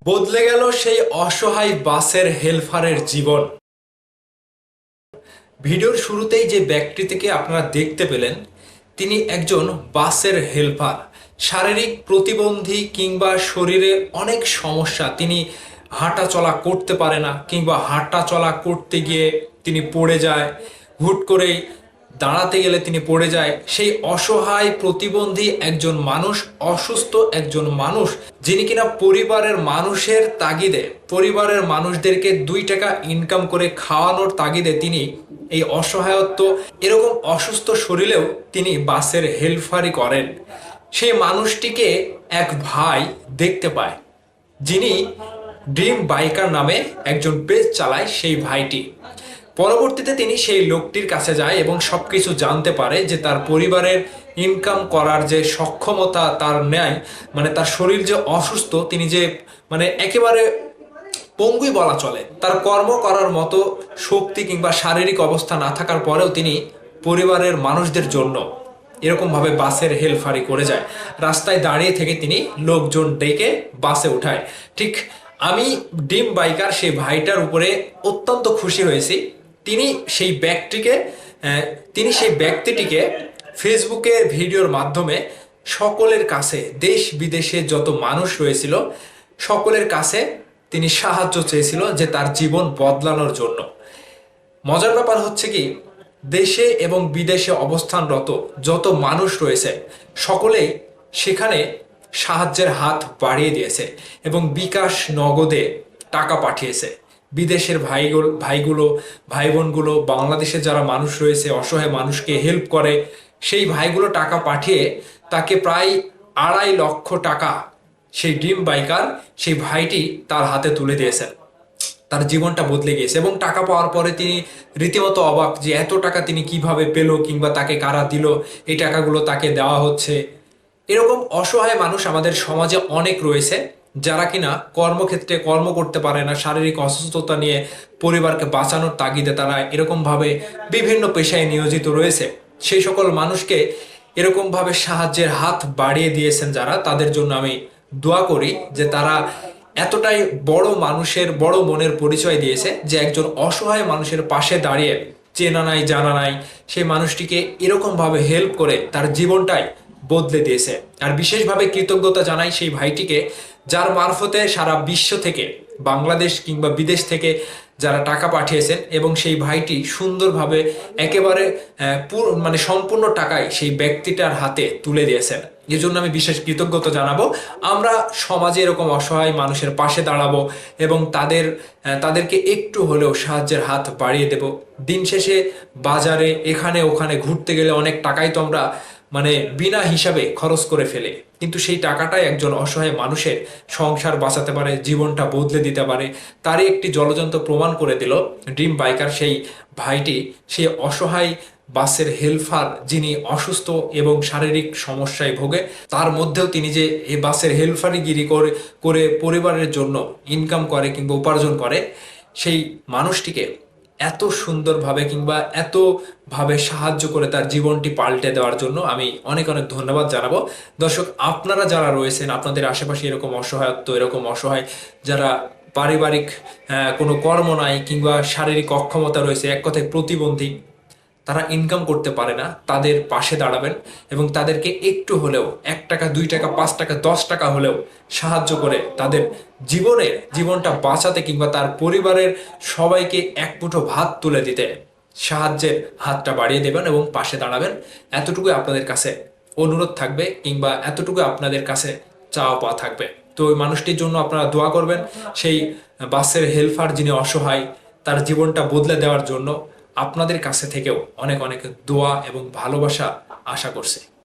বদলে গেল সেই অসহায় বাসের হেলপারের জীবন। ভিডিওর শুরুতেই যে ব্যক্তিটিকে আপনারা দেখতে পেলেন, তিনি একজন বাসের হেলপার। শারীরিক প্রতিবন্ধী কিংবা শরীরে অনেক সমস্যা, তিনি হাঁটা চলা করতে পারে না, কিংবা হাঁটা চলা করতে গিয়ে তিনি পড়ে যায়, হুট করেই দাঁড়াতে গেলে তিনি পড়ে যায়। সেই অসহায় প্রতিবন্ধী একজন মানুষ, অসুস্থ একজন মানুষ, যিনি কিনা পরিবারের মানুষের তাগিদে, পরিবারের মানুষদেরকে 2 টাকা ইনকাম করে খাওয়ানোর তাগিদে তিনি এই অসহায়ত্ব, এরকম অসুস্থ শরীরেও তিনি বাসের হেলপারি করেন। সেই মানুষটিকে এক ভাই দেখতে পায়, যিনি ড্রিম বাইকার নামে একজন পেজ চালায়। সেই ভাইটি পরবর্তীতে তিনি সেই লোকটির কাছে যায় এবং সবকিছু জানতে পারে যে তার পরিবারের ইনকাম করার যে সক্ষমতা তার নেয়, মানে তার শরীর যে অসুস্থ, তিনি যে একেবারে পঙ্গুই বলা চলে, তার কর্ম করার মতো শক্তি কিংবা শারীরিক অবস্থা না থাকার পরেও তিনি পরিবারের মানুষদের জন্য এরকমভাবে বাসের হেলপারি করে যায়। রাস্তায় দাঁড়িয়ে থেকে তিনি লোকজন ডেকে বাসে উঠায়। ঠিক আমি ড্রিম বাইকার সেই ভাইটার উপরে অত্যন্ত খুশি হয়েছি। তিনি সেই ব্যক্তিটিকে ফেসবুকে ভিডিওর মাধ্যমে সকলের কাছে, দেশ বিদেশে যত মানুষ রয়েছিল সকলের কাছে তিনি সাহায্য চেয়েছিল যে তার জীবন বদলানোর জন্য। মজার ব্যাপার হচ্ছে কি, দেশে এবং বিদেশে অবস্থানরত যত মানুষ রয়েছে সকলেই সেখানে সাহায্যের হাত বাড়িয়ে দিয়েছে এবং বিকাশ নগদে টাকা পাঠিয়েছে। বিদেশের ভাই বোনগুলো, বাংলাদেশে যারা মানুষ রয়েছে, অসহায় মানুষকে হেল্প করে, সেই ভাইগুলো টাকা পাঠিয়ে তাকে প্রায় 2.5 লক্ষ টাকা সেই ড্রিম বাইকার সেই ভাইটি তার হাতে তুলে দিয়েছেন। তার জীবনটা বদলে গিয়েছে এবং টাকা পাওয়ার পরে তিনি রীতিমতো অবাক যে এত টাকা তিনি কিভাবে পেল, কিংবা তাকে কারা দিল, এই টাকাগুলো তাকে দেওয়া হচ্ছে। এরকম অসহায় মানুষ আমাদের সমাজে অনেক রয়েছে, যারা কিনা কর্মক্ষেত্রে কর্ম করতে পারে না, শারীরিক অসুস্থতা নিয়ে পরিবারকে বাঁচানোর তাগিদে তারা এরকমভাবে বিভিন্ন পেশায় নিয়োজিত রয়েছে। সেই সকল মানুষকে এরকমভাবে সাহায্যের হাত বাড়িয়ে দিয়েছেন যারা, তাদের জন্য আমি দোয়া করি যে তারা এতটাই বড় মানুষের বড় মনের পরিচয় দিয়েছে যে একজন অসহায় মানুষের পাশে দাঁড়িয়ে, চেনা নাই জানা নাই, সেই মানুষটিকে এরকমভাবে হেল্প করে তার জীবনটাই বদলে দিয়েছে। আর বিশেষভাবে কৃতজ্ঞতা জানাই সেই ভাইটিকে, যার মারফতে সারা বিশ্ব থেকে, বাংলাদেশ কিংবা বিদেশ থেকে যারা টাকা পাঠিয়েছেন এবং সেই ভাইটি সুন্দরভাবে একেবারে সম্পূর্ণ টাকাই সেই ব্যক্তিটার হাতে তুলে দিয়েছেন। এই জন্য আমি বিশেষ কৃতজ্ঞতা জানাবো। আমরা সমাজে এরকম অসহায় মানুষের পাশে দাঁড়াবো এবং তাদেরকে একটু হলেও সাহায্যের হাত বাড়িয়ে দেব। দিন শেষে বাজারে এখানে ওখানে ঘুরতে গেলে অনেক টাকাই তো আমরা বিনা হিসাবে খরচ করে ফেলে, কিন্তু সেই টাকাটাই একজন অসহায় মানুষের সংসার বাঁচাতে পারে, জীবনটা বদলে দিতে পারে। তারই একটি জ্বলজ্বন্ত প্রমাণ করে দিল ড্রিম বাইকার সেই ভাইটি, সেই অসহায় বাসের হেলপার, যিনি অসুস্থ এবং শারীরিক সমস্যায় ভোগে, তার মধ্যেও তিনি যে এই বাসের হেলপারিগিরি করে পরিবারের জন্য ইনকাম করে কিংবা উপার্জন করে, সেই মানুষটিকে এত সুন্দরভাবে কিংবা এতভাবে সাহায্য করে তার জীবনটি পাল্টে দেওয়ার জন্য আমি অনেক অনেক ধন্যবাদ জানাবো। দর্শক, আপনারা যারা রয়েছেন, আপনাদের আশেপাশে এরকম অসহায় যারা পারিবারিক কোনো কর্ম নাই কিংবা শারীরিক অক্ষমতা রয়েছে, এক কথায় প্রতিবন্ধী, তারা ইনকাম করতে পারে না, তাদের পাশে দাঁড়াবেন এবং তাদেরকে একটু হলেও 1 টাকা 2 টাকা 5 টাকা 10 টাকা হলেও সাহায্য করে তাদের জীবনটা বাঁচাতে কিংবা তার পরিবারের সবাইকে এক মুঠো ভাত তুলে দিতে সাহায্যের হাতটা বাড়িয়ে দেবেন এবং পাশে দাঁড়াবেন। এতটুকুই আপনাদের কাছে অনুরোধ থাকবে কিংবা এতটুকু আপনাদের কাছে চাওয়া পাওয়া থাকবে। তো ওই মানুষটির জন্য আপনারা দোয়া করবেন, সেই বাসের হেলপার যিনি অসহায়, তার জীবনটা বদলে দেওয়ার জন্য আপনাদের কাছে থেকেও অনেক অনেক দোয়া এবং ভালোবাসা আশা করছি।